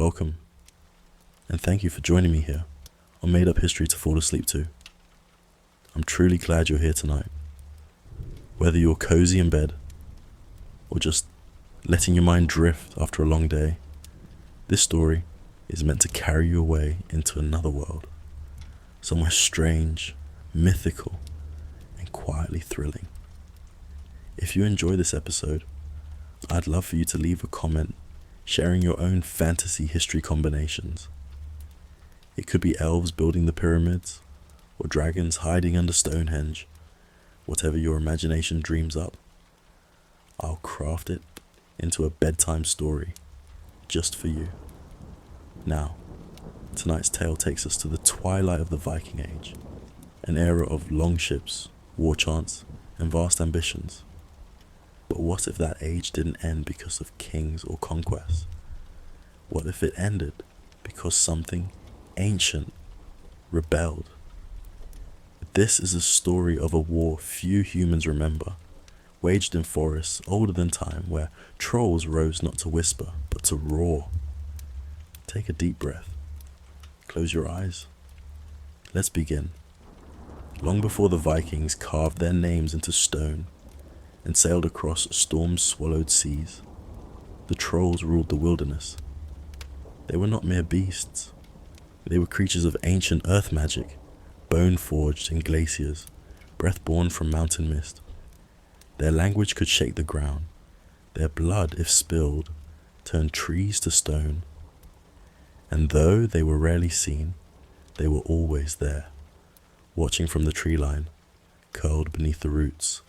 Welcome, and thank you for joining me here on Made Up History to Fall Asleep to. I'm truly glad you're here tonight. Whether you're cozy in bed, or just letting your mind drift after a long day, this story is meant to carry you away into another world, somewhere strange, mythical, and quietly thrilling. If you enjoy this episode, I'd love for you to leave a comment sharing your own fantasy history combinations. It could be elves building the pyramids, or dragons hiding under Stonehenge. Whatever your imagination dreams up, I'll craft it into a bedtime story just for you. Now, tonight's tale takes us to the twilight of the Viking Age, an era of longships, war chants, and vast ambitions. But what if that age didn't end because of kings or conquests? What if it ended because something ancient rebelled? This is a story of a war few humans remember, waged in forests older than time, where trolls rose not to whisper, but to roar. Take a deep breath. Close your eyes. Let's begin. Long before the Vikings carved their names into stone and sailed across storm-swallowed seas, the trolls ruled the wilderness. They were not mere beasts. They were creatures of ancient earth magic, bone-forged in glaciers, breath-born from mountain mist. Their language could shake the ground. Their blood, if spilled, turned trees to stone. And though they were rarely seen, they were always there, watching from the tree line, curled beneath the roots,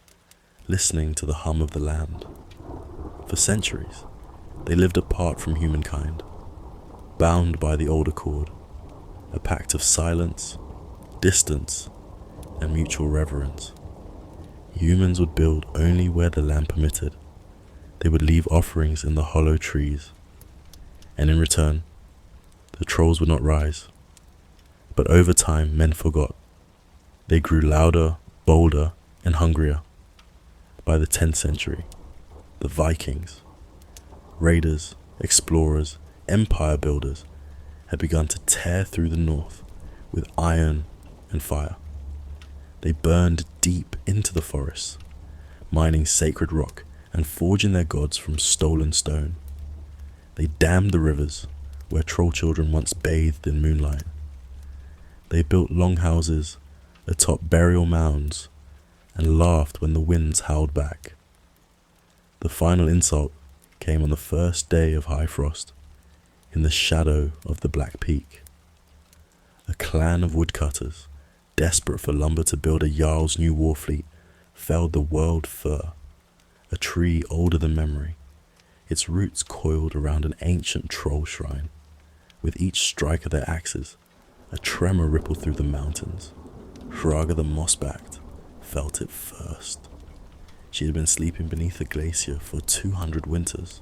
listening to the hum of the land. For centuries, they lived apart from humankind, bound by the old accord, a pact of silence, distance, and mutual reverence. Humans would build only where the land permitted. They would leave offerings in the hollow trees, and in return, the trolls would not rise. But over time, men forgot. They grew louder, bolder, and hungrier. By the 10th century, the Vikings, raiders, explorers, empire builders, had begun to tear through the north with iron and fire. They burned deep into the forests, mining sacred rock and forging their gods from stolen stone. They dammed the rivers where troll children once bathed in moonlight. They built longhouses atop burial mounds and laughed when the winds howled back. The final insult came on the first day of high frost, in the shadow of the Black Peak. A clan of woodcutters, desperate for lumber to build a Jarl's new war fleet, felled the world fir, a tree older than memory, its roots coiled around an ancient troll shrine. With each strike of their axes, a tremor rippled through the mountains. Hraga the moss-backed felt it first. She had been sleeping beneath a glacier for 200 winters,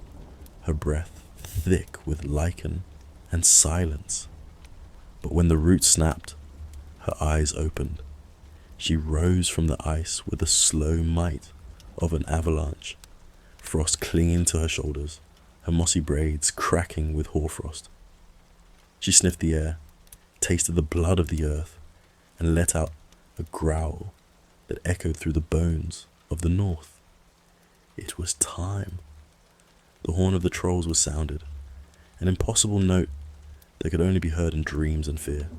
her breath thick with lichen and silence. But when the roots snapped, her eyes opened. She rose from the ice with the slow might of an avalanche, frost clinging to her shoulders, her mossy braids cracking with hoarfrost. She sniffed the air, tasted the blood of the earth, and let out a growl that echoed through the bones of the north. It was time. The horn of the trolls was sounded, an impossible note that could only be heard in dreams and fear.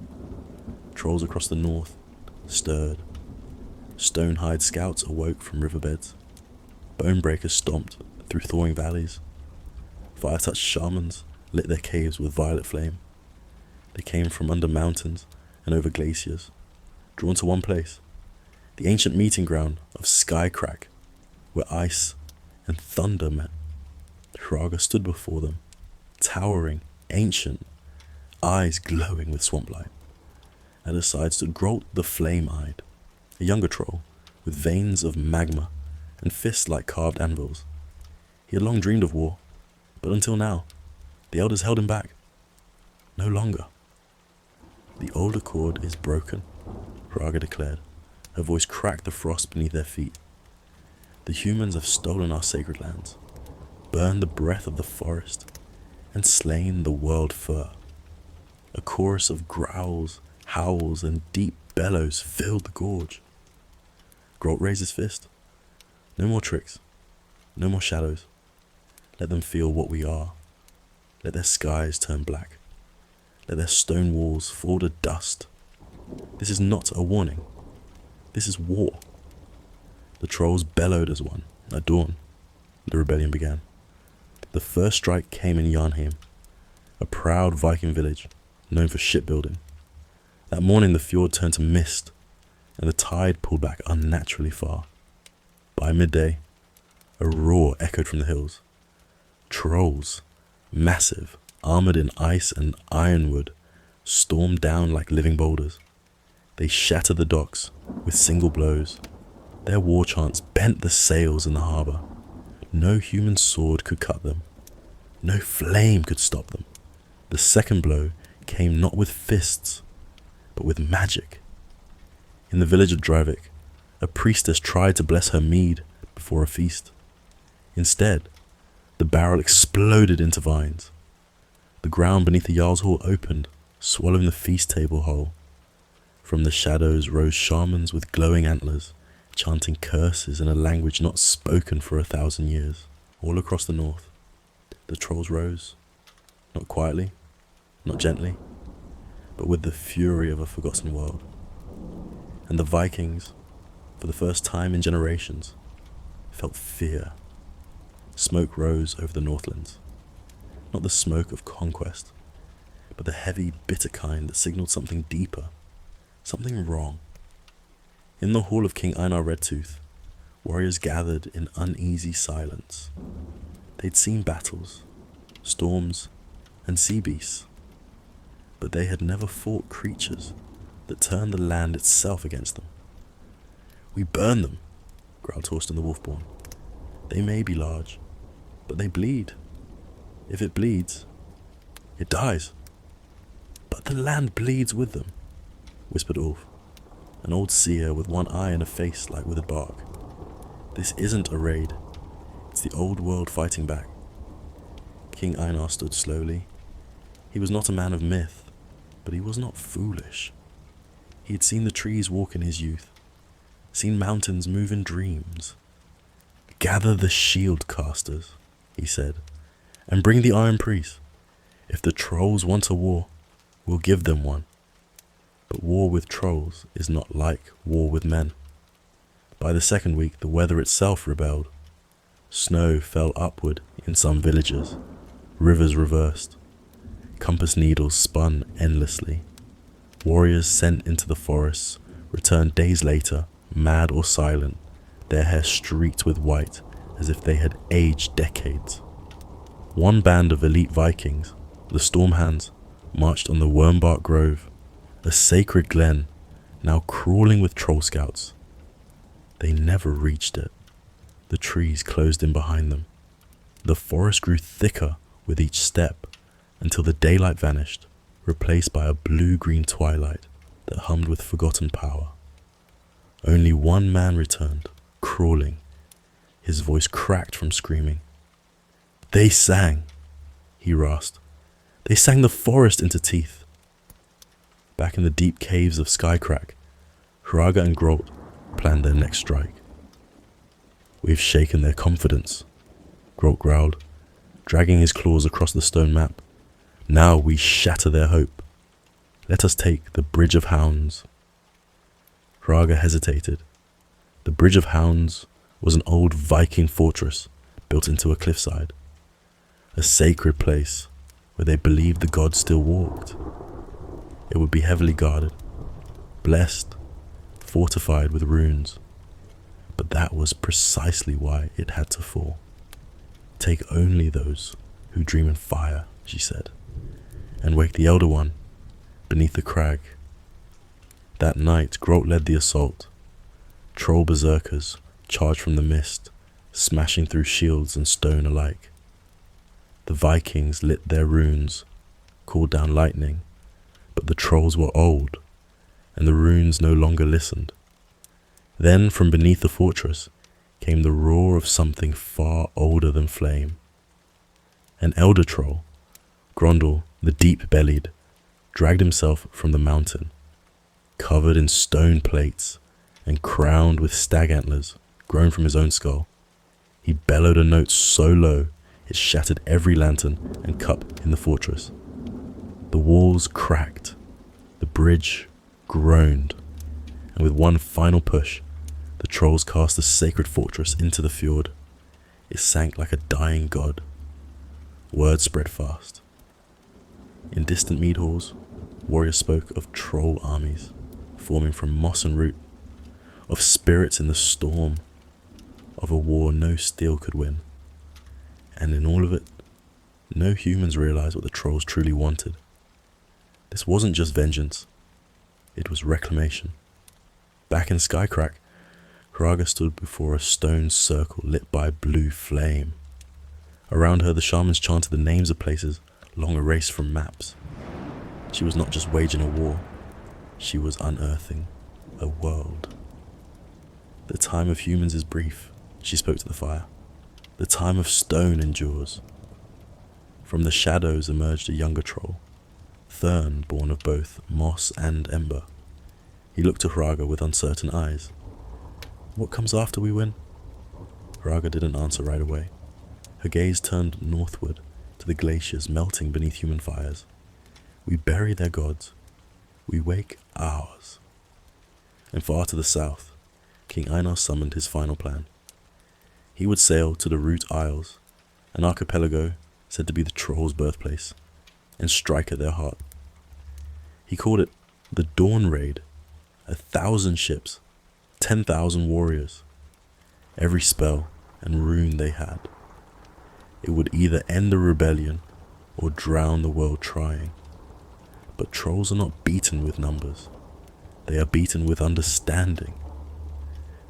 Trolls across the north stirred. Stone-hide scouts awoke from riverbeds. Bonebreakers stomped through thawing valleys. Fire-touched shamans lit their caves with violet flame. They came from under mountains and over glaciers, drawn to one place, the ancient meeting ground of Skycrack, where ice and thunder met. Hraga stood before them, towering, ancient, eyes glowing with swamp light. At her side stood Grolt the Flame-Eyed, a younger troll with veins of magma and fists like carved anvils. He had long dreamed of war, but until now, the elders held him back. No longer. The old accord is broken, Hraga declared. Her voice cracked the frost beneath their feet. The humans have stolen our sacred lands, burned the breath of the forest, and slain the world fur. A chorus of growls, howls, and deep bellows filled the gorge. Grolt raised his fist. No more tricks. No more shadows. Let them feel what we are. Let their skies turn black. Let their stone walls fall to dust. This is not a warning. This is war. The trolls bellowed as one. At dawn, the rebellion began. The first strike came in Jarnheim, a proud Viking village known for shipbuilding. That morning the fjord turned to mist, and the tide pulled back unnaturally far. By midday, a roar echoed from the hills. Trolls, massive, armored in ice and ironwood, stormed down like living boulders. They shattered the docks with single blows. Their war chants bent the sails in the harbour. No human sword could cut them. No flame could stop them. The second blow came not with fists, but with magic. In the village of Dreivik, a priestess tried to bless her mead before a feast. Instead, the barrel exploded into vines. The ground beneath the Jarl's hall opened, swallowing the feast table whole. From the shadows rose shamans with glowing antlers, chanting curses in a language not spoken for 1,000 years. All across the north, the trolls rose, not quietly, not gently, but with the fury of a forgotten world. And the Vikings, for the first time in generations, felt fear. Smoke rose over the Northlands, not the smoke of conquest, but the heavy, bitter kind that signaled something deeper, something wrong. In the hall of King Einar Redtooth, warriors gathered in uneasy silence. They'd seen battles, storms, and sea beasts, but they had never fought creatures that turned the land itself against them. "We burn them," growled Thorsten the Wolfborn. "They may be large, but they bleed. If it bleeds, it dies." "But the land bleeds with them," whispered Ulf, an old seer with one eye and a face like withered bark. "This isn't a raid. It's the old world fighting back." King Einar stood slowly. He was not a man of myth, but he was not foolish. He had seen the trees walk in his youth, seen mountains move in dreams. "Gather the shield casters," he said, "and bring the Iron Priest. If the trolls want a war, we'll give them one. But war with trolls is not like war with men." By the second week, the weather itself rebelled. Snow fell upward in some villages. Rivers reversed. Compass needles spun endlessly. Warriors sent into the forests returned days later, mad or silent, their hair streaked with white as if they had aged decades. One band of elite Vikings, the Stormhands, marched on the Wormbark Grove, a sacred glen now crawling with troll scouts. They never reached it. The trees closed in behind them. The forest grew thicker with each step until the daylight vanished, replaced by a blue-green twilight that hummed with forgotten power. Only one man returned, crawling. His voice cracked from screaming. "They sang," he rasped. "They sang the forest into teeth." Back in the deep caves of Skycrack, Hraga and Grolt planned their next strike. "We've shaken their confidence," Grolt growled, dragging his claws across the stone map. "Now we shatter their hope. Let us take the Bridge of Hounds." Hraga hesitated. The Bridge of Hounds was an old Viking fortress built into a cliffside, a sacred place where they believed the gods still walked. It would be heavily guarded, blessed, fortified with runes. But that was precisely why it had to fall. "Take only those who dream in fire," she said, "and wake the Elder One beneath the crag." That night, Grolt led the assault. Troll berserkers charged from the mist, smashing through shields and stone alike. The Vikings lit their runes, called down lightning, but the trolls were old, and the runes no longer listened. Then from beneath the fortress came the roar of something far older than flame. An elder troll, Grendel, the deep-bellied, dragged himself from the mountain, covered in stone plates and crowned with stag antlers grown from his own skull. He bellowed a note so low it shattered every lantern and cup in the fortress. The walls cracked, the bridge groaned, and with one final push, the trolls cast the sacred fortress into the fjord. It sank like a dying god. Word spread fast. In distant mead halls, warriors spoke of troll armies forming from moss and root, of spirits in the storm, of a war no steel could win. And in all of it, no humans realized what the trolls truly wanted. This wasn't just vengeance, it was reclamation. Back in Skycrack, Hraga stood before a stone circle lit by blue flame. Around her, the shamans chanted the names of places long erased from maps. She was not just waging a war, she was unearthing a world. The time of humans is brief, she spoke to the fire. The time of stone endures. From the shadows emerged a younger troll, Thurn, born of both moss and ember. He looked to Hraga with uncertain eyes. What comes after we win? Hraga didn't answer right away. Her gaze turned northward to the glaciers melting beneath human fires. We bury their gods. We wake ours. And far to the south, King Einar summoned his final plan. He would sail to the Root Isles, an archipelago said to be the trolls' birthplace, and strike at their heart. He called it the Dawn Raid. 1,000 ships, 10,000 warriors, every spell and rune they had. It would either end the rebellion or drown the world trying. But trolls are not beaten with numbers. They are beaten with understanding.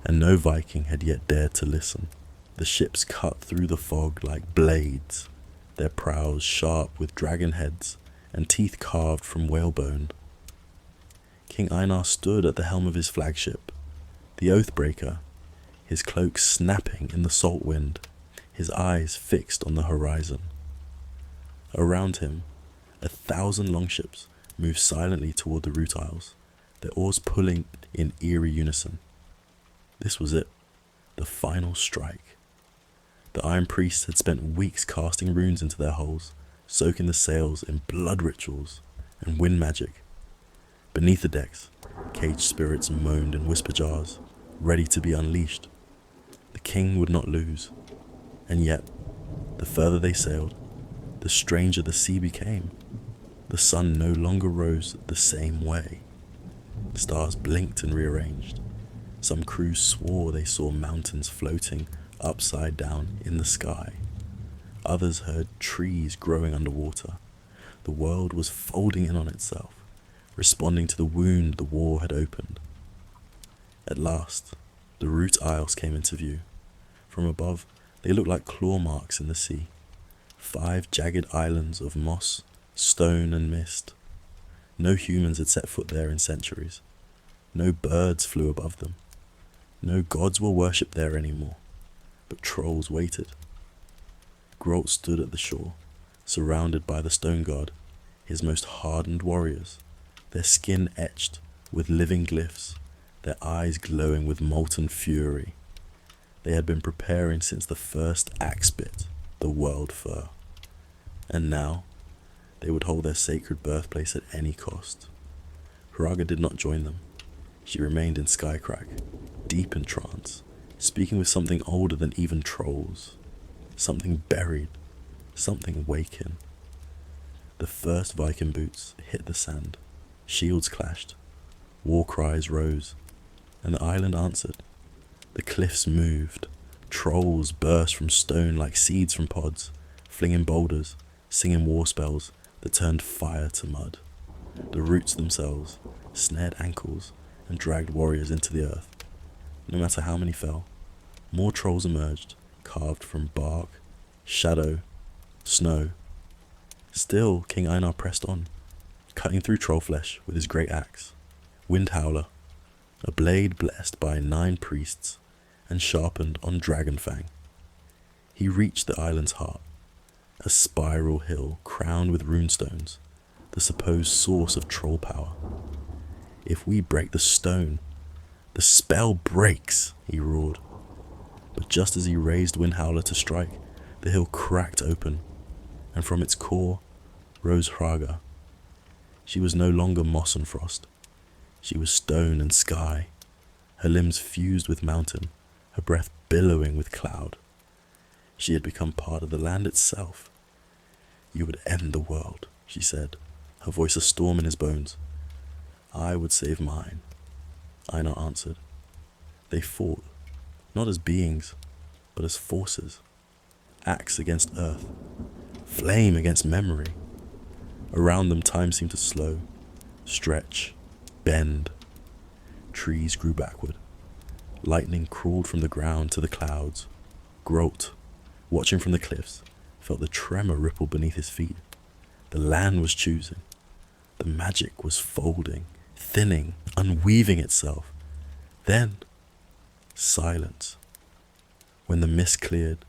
And no Viking had yet dared to listen. The ships cut through the fog like blades, their prows sharp with dragon heads and teeth carved from whalebone. King Einar stood at the helm of his flagship, the Oathbreaker, his cloak snapping in the salt wind, his eyes fixed on the horizon. Around him, 1,000 longships moved silently toward the Root Isles, their oars pulling in eerie unison. This was it, the final strike. The Iron Priests had spent weeks casting runes into their hulls, soaking the sails in blood rituals and wind magic. Beneath the decks, caged spirits moaned in whisper jars, ready to be unleashed. The king would not lose. And yet, the further they sailed, the stranger the sea became. The sun no longer rose the same way. Stars blinked and rearranged. Some crews swore they saw mountains floating upside down in the sky. Others heard trees growing underwater. The world was folding in on itself, responding to the wound the war had opened. At last, the Root Isles came into view. From above, they looked like claw marks in the sea. 5 jagged islands of moss, stone and mist. No humans had set foot there in centuries. No birds flew above them. No gods were worshipped there anymore. But trolls waited. Grolt stood at the shore, surrounded by the stone god, his most hardened warriors, their skin etched with living glyphs, their eyes glowing with molten fury. They had been preparing since the first axe bit the world fur. And now, they would hold their sacred birthplace at any cost. Hraga did not join them. She remained in Skycrack, deep in trance, speaking with something older than even trolls. Something buried, something waking. The first Viking boots hit the sand. Shields clashed. War cries rose. And the island answered. The cliffs moved. Trolls burst from stone like seeds from pods, flinging boulders, singing war spells that turned fire to mud. The roots themselves snared ankles and dragged warriors into the earth. No matter how many fell, more trolls emerged, carved from bark, shadow, snow. Still, King Einar pressed on, cutting through troll flesh with his great axe, Wind Howler, a blade blessed by 9 priests and sharpened on Dragonfang. He reached the island's heart, a spiral hill crowned with runestones, the supposed source of troll power. If we break the stone, the spell breaks, he roared. But just as he raised Windhowler to strike, the hill cracked open, and from its core rose Hraga. She was no longer moss and frost. She was stone and sky, her limbs fused with mountain, her breath billowing with cloud. She had become part of the land itself. You would end the world, she said, her voice a storm in his bones. I would save mine, Einar answered. They fought, not as beings, but as forces. Axe against earth, flame against memory. Around them time seemed to slow, stretch, bend. Trees grew backward. Lightning crawled from the ground to the clouds. Grote, watching from the cliffs, felt the tremor ripple beneath his feet. The land was choosing. The magic was folding, thinning, unweaving itself. Then, silence. When the mist cleared,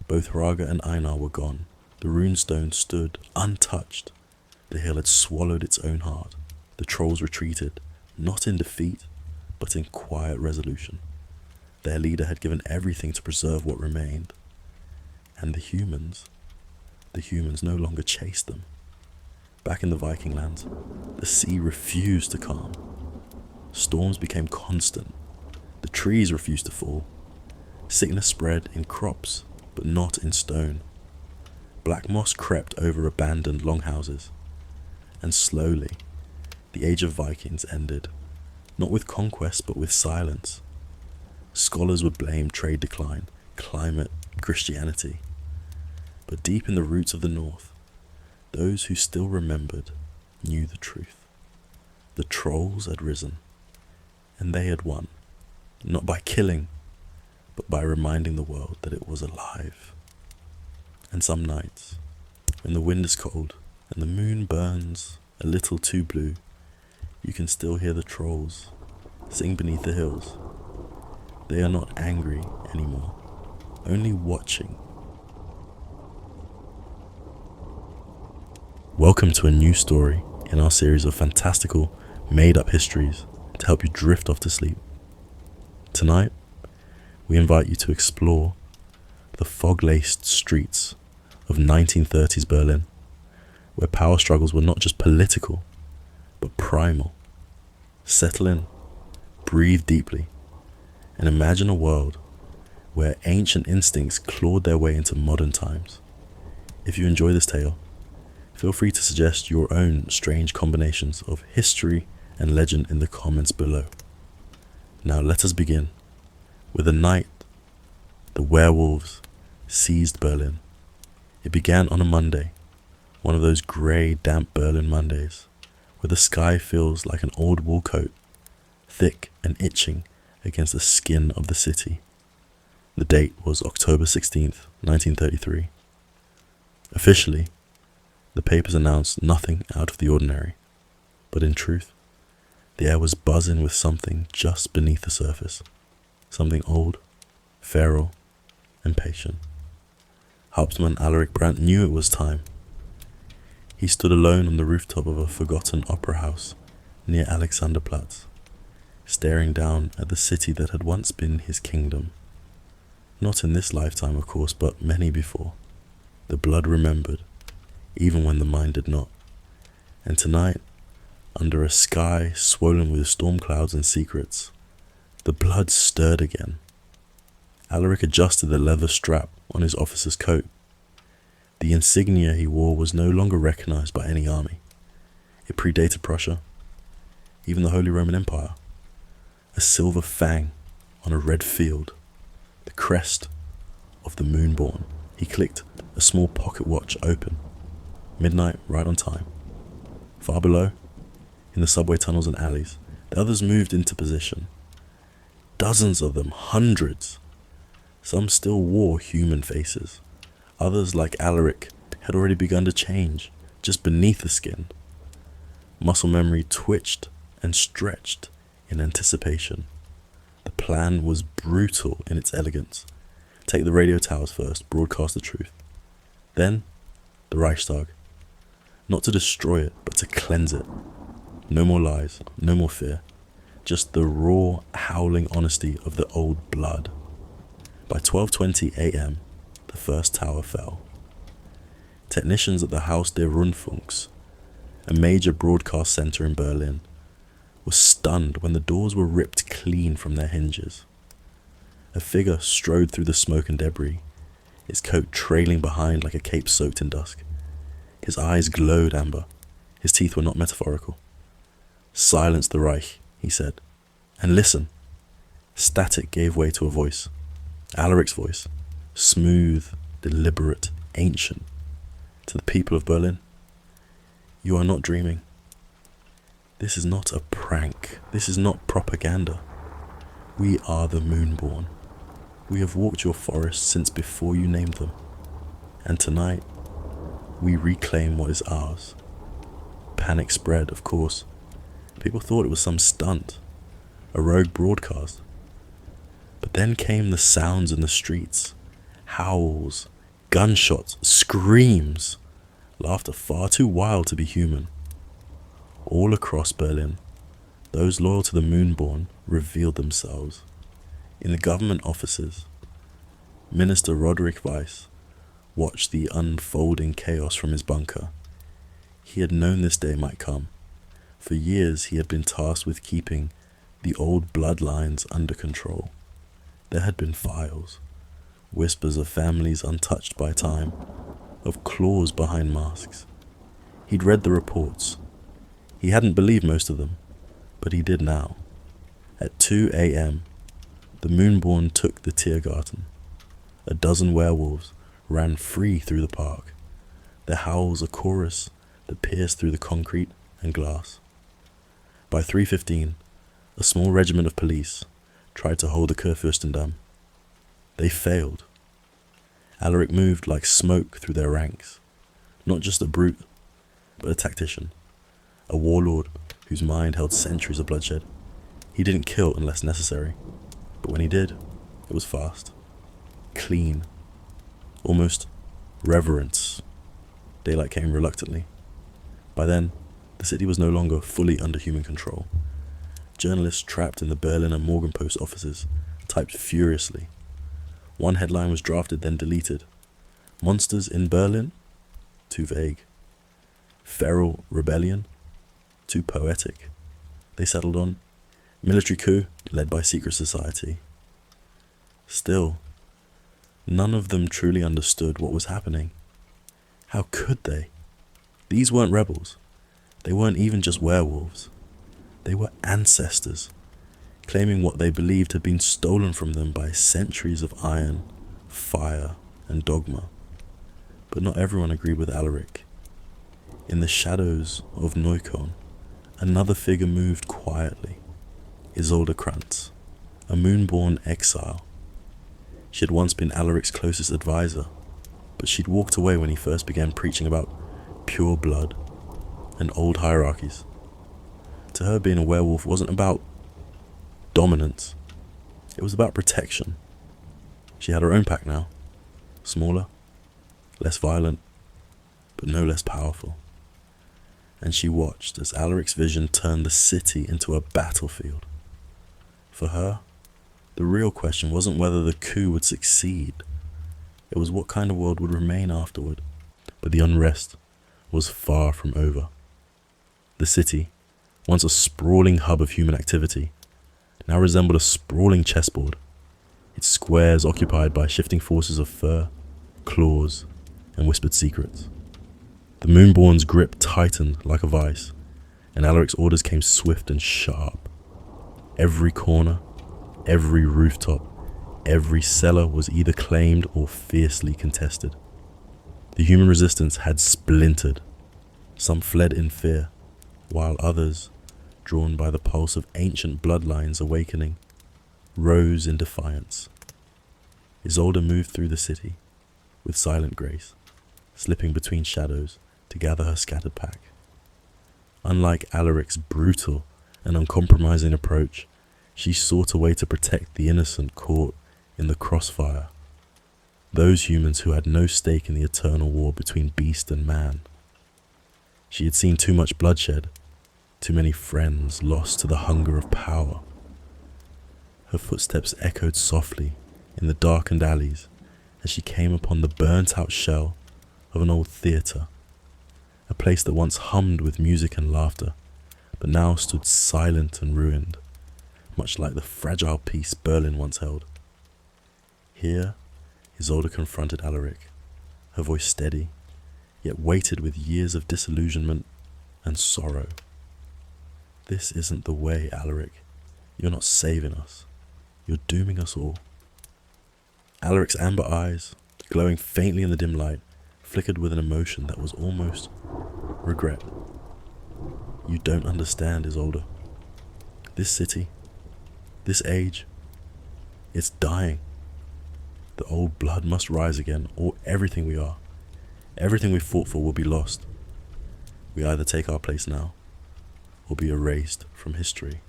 both Hraga and Einar were gone. The runestone stood untouched. The hill had swallowed its own heart. The trolls retreated, not in defeat, but in quiet resolution. Their leader had given everything to preserve what remained. And the humans no longer chased them. Back in the Viking lands, the sea refused to calm. Storms became constant. The trees refused to fall. Sickness spread in crops, but not in stone. Black moss crept over abandoned longhouses. And slowly, the age of Vikings ended, not with conquest, but with silence. Scholars would blame trade decline, climate, Christianity. But deep in the roots of the North, those who still remembered knew the truth. The trolls had risen, and they had won, not by killing, but by reminding the world that it was alive. And some nights, when the wind is cold and the moon burns a little too blue, you can still hear the trolls sing beneath the hills. They are not angry anymore, only watching. Welcome to a new story in our series of fantastical, made-up histories to help you drift off to sleep. Tonight, we invite you to explore the fog-laced streets of 1930s Berlin, where power struggles were not just political, but primal. Settle in, breathe deeply, and imagine a world where ancient instincts clawed their way into modern times. If you enjoy this tale, feel free to suggest your own strange combinations of history and legend in the comments below. Now let us begin with the night the werewolves seized Berlin. It began on a Monday, one of those grey, damp Berlin Mondays, where the sky feels like an old wool coat, thick and itching against the skin of the city. The date was October 16th, 1933. Officially, the papers announced nothing out of the ordinary, but in truth, the air was buzzing with something just beneath the surface, something old, feral, and patient. Hauptmann Alaric Brandt knew it was time. He stood alone on the rooftop of a forgotten opera house near Alexanderplatz, staring down at the city that had once been his kingdom. Not in this lifetime, of course, but many before. The blood remembered, even when the mind did not. And tonight, under a sky swollen with storm clouds and secrets, the blood stirred again. Alaric adjusted the leather strap on his officer's coat. The insignia he wore was no longer recognized by any army. It predated Prussia, even the Holy Roman Empire. A silver fang on a red field, the crest of the Moonborn. He clicked a small pocket watch open. Midnight, right on time. Far below, in the subway tunnels and alleys, the others moved into position. Dozens of them, hundreds. Some still wore human faces. Others, like Alaric, had already begun to change, just beneath the skin. Muscle memory twitched and stretched in anticipation. The plan was brutal in its elegance. Take the radio towers first, broadcast the truth. Then, the Reichstag. Not to destroy it, but to cleanse it. No more lies, no more fear. Just the raw, howling honesty of the old blood. By 12:20 a.m., the first tower fell. Technicians at the Haus der Rundfunks, a major broadcast center in Berlin, were stunned when the doors were ripped clean from their hinges. A figure strode through the smoke and debris, its coat trailing behind like a cape soaked in dusk. His eyes glowed amber. His teeth were not metaphorical. "Silence the Reich," he said, "and listen." Static gave way to a voice. Alaric's voice, smooth, deliberate, ancient. To the people of Berlin, you are not dreaming. This is not a prank. This is not propaganda. We are the Moonborn. We have walked your forests since before you named them. And tonight, we reclaim what is ours. Panic spread, of course. People thought it was some stunt, a rogue broadcast. But then came the sounds in the streets. Howls, gunshots, screams, laughter far too wild to be human. All across Berlin, those loyal to the Moonborn revealed themselves. In the government offices, Minister Roderick Weiss watched the unfolding chaos from his bunker. He had known this day might come. For years he had been tasked with keeping the old bloodlines under control. There had been files, whispers of families untouched by time, of claws behind masks. He'd read the reports. He hadn't believed most of them, but he did now. At 2 a.m., the Moonborn took the Tiergarten. A dozen werewolves ran free through the park, their howls a chorus that pierced through the concrete and glass. By 3:15, a small regiment of police tried to hold the Kurfürstendamm. They failed. Alaric moved like smoke through their ranks, not just a brute, but a tactician, a warlord whose mind held centuries of bloodshed. He didn't kill unless necessary, but when he did, it was fast, clean, almost reverence. Daylight came reluctantly. By then, the city was no longer fully under human control. Journalists trapped in the Berlin and Morgenpost offices typed furiously. One headline was drafted, then deleted. Monsters in Berlin? Too vague. Feral rebellion? Too poetic. They settled on military coup led by secret society. Still, none of them truly understood what was happening. How could they? These weren't rebels. They weren't even just werewolves. They were ancestors, claiming what they believed had been stolen from them by centuries of iron, fire, and dogma. But not everyone agreed with Alaric. In the shadows of Neukölln, another figure moved quietly. Isolde Krantz, a Moonborn exile. She had once been Alaric's closest advisor, but she'd walked away when he first began preaching about pure blood and old hierarchies. To her, being a werewolf wasn't about dominance. It was about protection. She had her own pack now. Smaller, less violent, but no less powerful. And she watched as Alaric's vision turned the city into a battlefield. For her, the real question wasn't whether the coup would succeed. It was what kind of world would remain afterward. But the unrest was far from over. The city, once a sprawling hub of human activity, now resembled a sprawling chessboard, its squares occupied by shifting forces of fur, claws, and whispered secrets. The Moonborn's grip tightened like a vice, and Alaric's orders came swift and sharp. Every corner, every rooftop, every cellar was either claimed or fiercely contested. The human resistance had splintered. Some fled in fear, while others, drawn by the pulse of ancient bloodlines awakening, rose in defiance. Isolde moved through the city with silent grace, slipping between shadows to gather her scattered pack. Unlike Alaric's brutal and uncompromising approach, she sought a way to protect the innocent caught in the crossfire. those humans who had no stake in the eternal war between beast and man. She had seen too much bloodshed, too many friends lost to the hunger of power. Her footsteps echoed softly in the darkened alleys as she came upon the burnt-out shell of an old theatre, a place that once hummed with music and laughter, but now stood silent and ruined, much like the fragile peace Berlin once held. Here, Isolde confronted Alaric, her voice steady, yet weighted with years of disillusionment and sorrow. This isn't the way, Alaric. You're not saving us. You're dooming us all. Alaric's amber eyes, glowing faintly in the dim light, flickered with an emotion that was almost regret. You don't understand, Isolde. This city, this age, it's dying. The old blood must rise again, or everything we are, everything we fought for will be lost. We either take our place now, or be erased from history.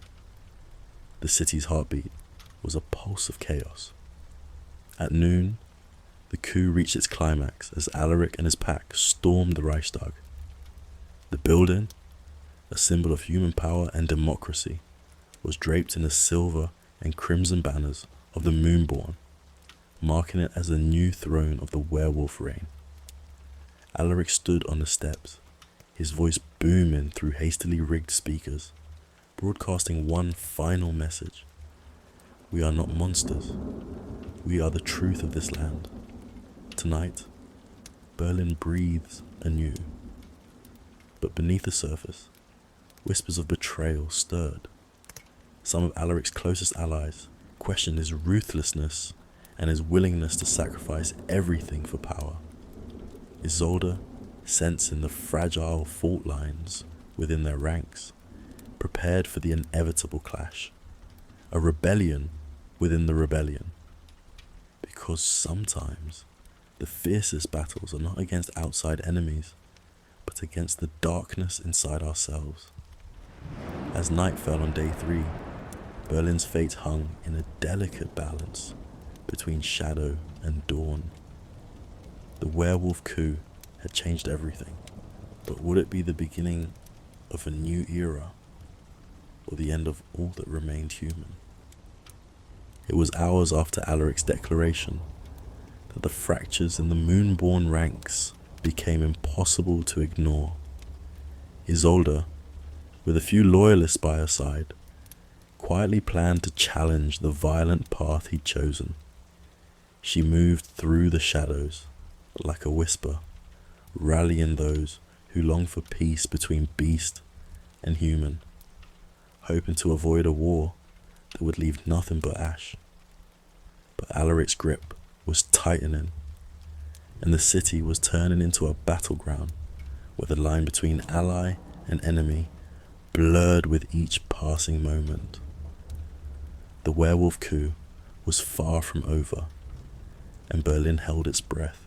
The city's heartbeat was a pulse of chaos. At noon, the coup reached its climax as Alaric and his pack stormed the Reichstag. The building, a symbol of human power and democracy, was draped in the silver and crimson banners of the Moonborn, marking it as the new throne of the werewolf reign. Alaric stood on the steps, his voice booming through hastily rigged speakers, broadcasting one final message. We are not monsters. We are the truth of this land. Tonight, Berlin breathes anew. But beneath the surface, whispers of betrayal stirred. Some of Alaric's closest allies questioned his ruthlessness and his willingness to sacrifice everything for power. Isolde, sensing the fragile fault lines within their ranks, prepared for the inevitable clash, a rebellion within the rebellion. Because sometimes the fiercest battles are not against outside enemies, but against the darkness inside ourselves. As night fell on day 3, Berlin's fate hung in a delicate balance between shadow and dawn. The werewolf coup had changed everything, but would it be the beginning of a new era, or the end of all that remained human? It was hours after Alaric's declaration that the fractures in the Moonborn ranks became impossible to ignore. Isolde, with a few loyalists by her side, quietly planned to challenge the violent path he'd chosen. She moved through the shadows like a whisper, rallying those who longed for peace between beast and human, hoping to avoid a war that would leave nothing but ash. But Alaric's grip was tightening, and the city was turning into a battleground where the line between ally and enemy blurred with each passing moment. The werewolf coup was far from over, and Berlin held its breath.